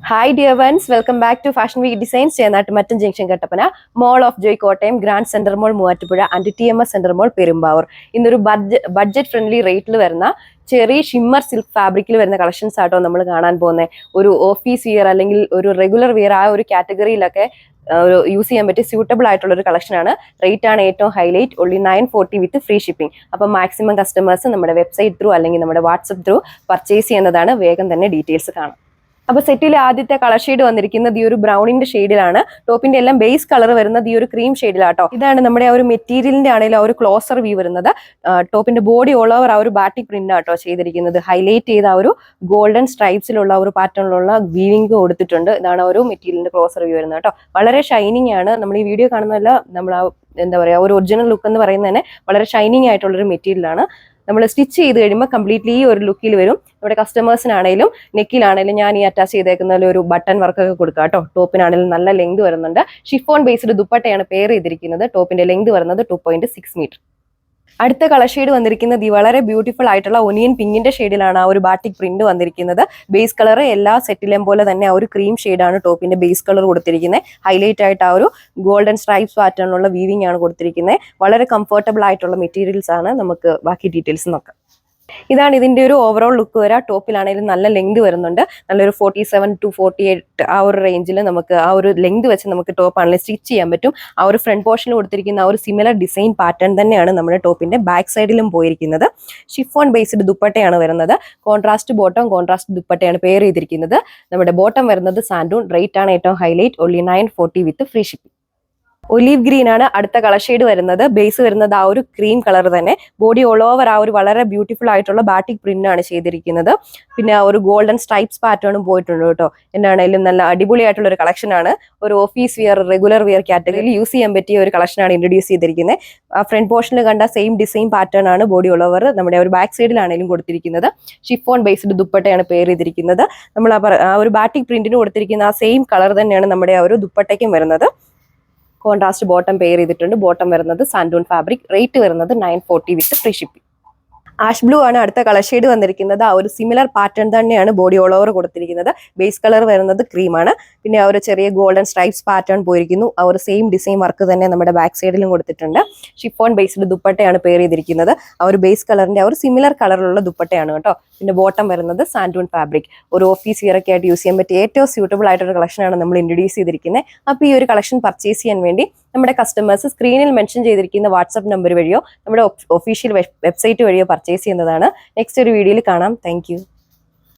Hi dear ones, welcome back to Fashion Week Designs, Chenatummattum Junction Kattapana, Mall of Joy Kottayam, Grand Center Mall Moovattupuzha and TMS Center Mall Perumbavoor. ഇന്നൊരു budget friendly റേറ്റിൽ വരുന്ന ചെറിയ shimmer silk ഫാബ്രിക്കിൽ വരുന്ന collections ആട്ടോ നമ്മൾ കാണാൻ പോകുന്നത്. ഒരു ഓഫീസ് വിയർ അല്ലെങ്കിൽ ഒരു റെഗുലർ വിയർ ആ ഒരു കാറ്റഗറിയിലൊക്കെ യൂസ് ചെയ്യാൻ പറ്റിയ സ്യൂട്ടബിൾ ആയിട്ടുള്ള ഒരു കളക്ഷനാണ്. റേറ്റ് ആണ് ഏറ്റവും ഹൈലൈറ്റ്, only 940 വിത്ത് ഫ്രീ ഷിപ്പിംഗ്. അപ്പോൾ മാക്സിമം കസ്റ്റമേഴ്സ് നമ്മുടെ വെബ്സൈറ്റ് ത്രൂ അല്ലെങ്കിൽ നമ്മുടെ വാട്സപ്പ് ത്രൂ പർച്ചേസ് ചെയ്യുന്നതാണ്. വേഗം തന്നെ ഡീറ്റെയിൽസ് കാണാം. അപ്പോൾ സെറ്റിലെ ആദ്യത്തെ കളർ ഷെയ്ഡ് വന്നിരിക്കുന്നത് ഈ ഒരു ബ്രൗണിന്റെ ഷെയ്ഡിലാണ്. ടോപ്പിന്റെ എല്ലാം ബേസ് കളർ വരുന്നത് ഈ ഒരു ക്രീം ഷെയ്ഡിലാട്ടോ. ഇതാണ് നമ്മുടെ ആ ഒരു മെറ്റീരിയലിന്റെ ആണെങ്കിലും ആ ഒരു ക്ലോസർ വ്യൂ വരുന്നത്. ടോപ്പിന്റെ ബോഡി ഓൾ ഓവർ ആ ഒരു ബാറ്റിക് പ്രിന്റ് ആട്ടോ ചെയ്തിരിക്കുന്നത്. ഹൈലൈറ്റ് ചെയ്ത ആ ഒരു ഗോൾഡൻ സ്ട്രൈപ്സിലുള്ള ഒരു പാറ്റേണിലുള്ള വീവിംഗ് കൊടുത്തിട്ടുണ്ട്. ഇതാണ് ആ ഒരു മെറ്റീരിയലിന്റെ ക്ലോസർ വ്യൂ വരുന്നത് കേട്ടോ. വളരെ ഷൈനിങ് ആണ്. നമ്മൾ ഈ വീഡിയോ കാണുന്നതല്ല, നമ്മൾ എന്താ പറയുക, ഒരു ഒറിജിനൽ ലുക്ക് എന്ന് പറയുന്നത് തന്നെ വളരെ ഷൈനിങ് ആയിട്ടുള്ളൊരു മെറ്റീരിയലാണ്. നമ്മൾ സ്റ്റിച്ച് ചെയ്ത് കഴിയുമ്പോൾ കംപ്ലീറ്റ്ലി ഈ ഒരു ലുക്കിൽ വരും. നമ്മുടെ കസ്റ്റമേഴ്സിനാണെങ്കിലും നെക്കിലാണെങ്കിലും ഞാൻ ഈ അറ്റാച്ച് ചെയ്തേക്കുന്ന ഒരു ബട്ടൺ വർക്കൊക്കെ കൊടുക്കാം കേട്ടോ. ടോപ്പിനാണെങ്കിലും നല്ല ലെങ്ത് വരുന്നുണ്ട്. ഷിഫോൺ ബേസ്ഡ് ദുപ്പട്ടയാണ് പെയർ ചെയ്തിരിക്കുന്നത്. ടോപ്പിന്റെ ലെങ്ത് വരുന്നത് 2.6 മീറ്റർ. അടുത്ത കളർ ഷെയ്ഡ് വന്നിരിക്കുന്നത് ഈ വളരെ ബ്യൂട്ടിഫുൾ ആയിട്ടുള്ള ഒനിയൻ പിങ്കിന്റെ ഷെയ്ഡിലാണ് ആ ഒരു ബാറ്റിക് പ്രിന്റ് വന്നിരിക്കുന്നത്. ബേസ് കളർ എല്ലാ സെറ്റിലെയും പോലെ തന്നെ ആ ഒരു ക്രീം ഷെയ്ഡാണ് ടോപ്പിന്റെ ബേസ് കളർ കൊടുത്തിരിക്കുന്നത്. ഹൈലൈറ്റ് ആയിട്ട് ആ ഒരു ഗോൾഡൻ സ്ട്രൈപ്സ് പാറ്റേണിലുള്ള വീവിംഗ് ആണ് കൊടുത്തിരിക്കുന്നത്. വളരെ കംഫർട്ടബിൾ ആയിട്ടുള്ള മെറ്റീരിയൽസ് ആണ്. നമുക്ക് ബാക്കി ഡീറ്റെയിൽസ് നോക്കാം. ഇതാണ് ഇതിന്റെ ഒരു ഓവറോൾ ലുക്ക് വരാം. ടോപ്പിലാണെങ്കിലും നല്ല ലെങ്ത് വരുന്നുണ്ട്. നല്ലൊരു 47 to 48 ആ ഒരു റേഞ്ചിൽ നമുക്ക് ആ ഒരു ലെങ്ത് വെച്ച് നമുക്ക് ടോപ്പ് ആണെങ്കിലും സ്റ്റിച്ച് ചെയ്യാൻ പറ്റും. ആ ഒരു ഫ്രണ്ട് പോർഷനിൽ കൊടുത്തിരിക്കുന്ന ആ ഒരു സിമിലർ ഡിസൈൻ പാറ്റേൺ തന്നെയാണ് നമ്മുടെ ടോപ്പിന്റെ ബാക്ക് സൈഡിലും പോയിരിക്കുന്നത്. ഷിഫോൺ ബേസ്ഡ് ദുപ്പട്ടയാണ് വരുന്നത്. കോൺട്രാസ്റ്റ് ബോട്ടം, കോൺട്രാസ്റ്റ് ദുപ്പട്ടയാണ് പെയർ ചെയ്തിരിക്കുന്നത്. നമ്മുടെ ബോട്ടം വരുന്നത് സാൻഡൂൺ. റേറ്റ് ആണ് ഏറ്റവും ഹൈലൈറ്റ്, only 940 വിത്ത് ഫ്രീ ഷിപ്പിംഗ്. ഒലീവ് ഗ്രീൻ ആണ് അടുത്ത കളർ ഷെയ്ഡ് വരുന്നത്. ബേസ് വരുന്നത് ആ ഒരു ക്രീം കളർ തന്നെ. ബോഡി ഓൾ ഓവർ ആ ഒരു വളരെ ബ്യൂട്ടിഫുൾ ആയിട്ടുള്ള ബാറ്റിക് പ്രിന്റ് ആണ് ചെയ്തിരിക്കുന്നത്. പിന്നെ ആ ഒരു ഗോൾഡൻ സ്ട്രൈപ്സ് പാറ്റേണും പോയിട്ടുണ്ട് കേട്ടോ. എന്നാണെങ്കിലും നല്ല അടിപൊളിയായിട്ടുള്ള ഒരു കളക്ഷൻ ആണ്. ഒരു ഓഫീസ് വിയർ, റെഗുലർ വിയർ കാറ്റഗറിയിൽ യൂസ് ചെയ്യാൻ പറ്റിയ ഒരു കളക്ഷനാണ് ഇൻട്രൊഡ്യൂസ് ചെയ്തിരിക്കുന്നത്. ആ ഫ്രണ്ട് പോർഷനിൽ കണ്ട സെയിം ഡിസൈൻ പാറ്റേൺ ആണ് ബോഡി ഓൾ ഓവർ നമ്മുടെ ഒരു ബാക്ക് സൈഡിലാണെങ്കിലും കൊടുത്തിരിക്കുന്നത്. ഷിഫോൺ ബേസ്ഡ് ദുപ്പട്ടയാണ് പെയർ ചെയ്തിരിക്കുന്നത്. നമ്മൾ ആ ഒരു ബാറ്റിക് പ്രിന്റിന് കൊടുത്തിരിക്കുന്ന ആ സെയിം കളർ തന്നെയാണ് നമ്മുടെ ആ ഒരു ദുപ്പട്ടയ്ക്കും വരുന്നത്. കോൺട്രാസ്റ്റ് ബോട്ടം പെയർ ചെയ്തിട്ടുണ്ട്. ബോട്ടം വരുന്നത് സാൻഡൂൺ ഫാബ്രിക്. റേറ്റ് വരുന്നത് 940 വിത്ത് ഫ്രീ ഷിപ്പിംഗ്. ആഷ് ബ്ലൂ ആണ് അടുത്ത കളർ ഷെയ്ഡ് വന്നിരിക്കുന്നത്. ആ ഒരു സിമിലർ പാറ്റേൺ തന്നെയാണ് ബോഡി ഓൾ ഓവർ കൊടുത്തിരിക്കുന്നത്. ബേസ് കളർ വരുന്നത് ക്രീമാണ്. പിന്നെ ആ ഒരു ചെറിയ ഗോൾഡൻ സ്ട്രൈപ്സ് പാറ്റേൺ പോയിരിക്കുന്നു. ആ ഒരു സെയിം ഡിസൈൻ വർക്ക് തന്നെ നമ്മുടെ ബാക്ക് സൈഡിലും കൊടുത്തിട്ടുണ്ട്. ഷിഫോൺ ബേസ്ഡ് ദുപ്പട്ടയാണ് പെയർ ചെയ്തിരിക്കുന്നത്. ആ ഒരു ബേസ് കളറിന്റെ ആ ഒരു സിമിലർ കളറിലുള്ള ദുപ്പട്ടയാണ് കേട്ടോ. പിന്നെ ബോട്ടം വരുന്നത് സാൻഡൂൺ ഫാബ്രിക്. ഒരു ഓഫീസ് വിയർ ഒക്കെ ആയിട്ട് യൂസ് ചെയ്യാൻ പറ്റിയ ഏറ്റവും സ്യൂട്ടബിൾ ആയിട്ടൊരു കളക്ഷനാണ് നമ്മൾ ഇൻട്രൊഡ്യൂസ് ചെയ്തിരിക്കുന്നത്. അപ്പോൾ ഈ ഒരു കളക്ഷൻ പർച്ചേസ് ചെയ്യാൻ വേണ്ടി നമ്മുടെ കസ്റ്റമേഴ്സ് സ്ക്രീനിൽ മെൻഷൻ ചെയ്തിരിക്കുന്ന വാട്സ്ആപ്പ് നമ്പർ വഴിയോ നമ്മുടെ ഒഫീഷ്യൽ വെബ്സൈറ്റ് വഴിയോ പർച്ചേസ് ചെയ്യുന്നതാണ്. നെക്സ്റ്റ് ഒരു വീഡിയോയിൽ കാണാം. താങ്ക്